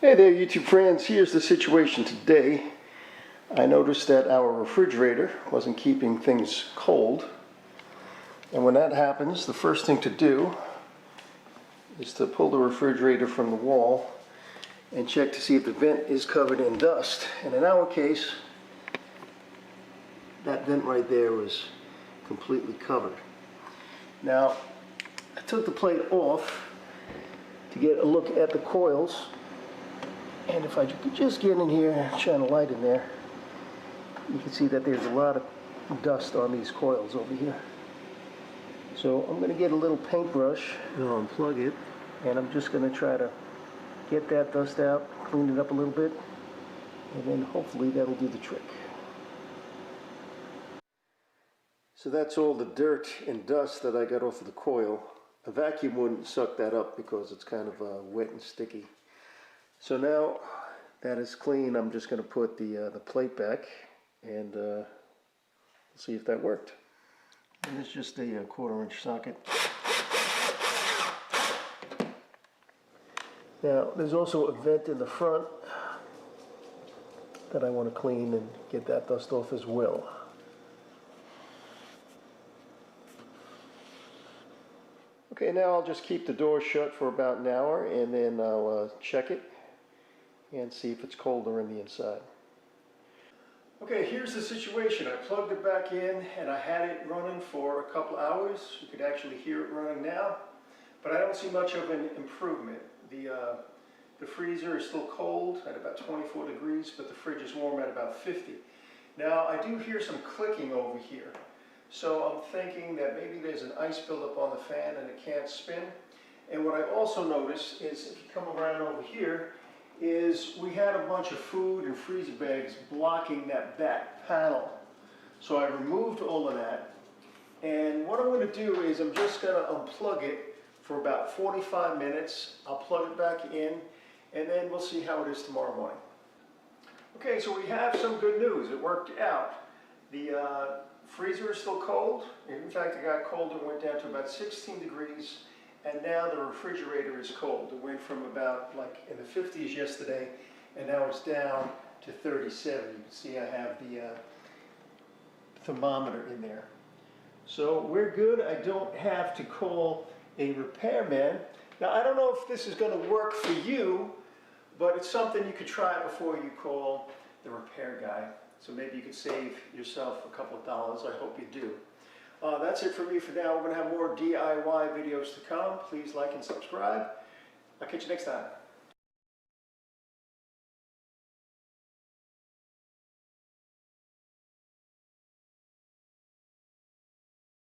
Hey there, YouTube friends. Here's the situation today. I noticed that our refrigerator wasn't keeping things cold. And when that happens, the first thing to do is to pull the refrigerator from the wall and check to see if the vent is covered in dust. And in our case, that vent right there was completely covered. Now, I took the plate off to get a look at the coils. And if I could just get in here and shine a light in there, you can see that there's a lot of dust on these coils over here. So I'm going to get a little paintbrush and unplug it, and I'm just going to try to get that dust out, clean it up a little bit, and then hopefully that'll do the trick. So that's all the dirt and dust that I got off of the coil. A vacuum wouldn't suck that up because it's kind of wet and sticky. So now that is clean, I'm just going to put the plate back and see if that worked. And it's just a 1/4-inch socket. Now there's also a vent in the front that I want to clean and get that dust off as well. Okay, now I'll just keep the door shut for about an hour and then I'll check it and see if it's colder in the inside. Okay, here's the situation. I plugged it back in and I had it running for a couple hours. You could actually hear it running now, but I don't see much of an improvement. The freezer is still cold at about 24 degrees, but the fridge is warm at about 50. Now I do hear some clicking over here. So I'm thinking that maybe there's an ice buildup on the fan and it can't spin. And what I also noticed is if you come around over here, is we had a bunch of food and freezer bags blocking that back panel. So I removed all of that. And what I'm going to do is I'm just going to unplug it for about 45 minutes. I'll plug it back in and then we'll see how it is tomorrow morning. Okay, so we have some good news. It worked out. The freezer is still cold. In fact, it got colder and went down to about 16 degrees. And now the refrigerator is cold. It went from about like in the 50s yesterday, and now it's down to 37. You can see I have the thermometer in there. So we're good. I don't have to call a repairman. Now I don't know if this is going to work for you, but it's something you could try before you call the repair guy. So maybe you could save yourself a couple of dollars. I hope you do. That's it for me for now. We're going to have more DIY videos to come. Please like and subscribe. I'll catch you next time.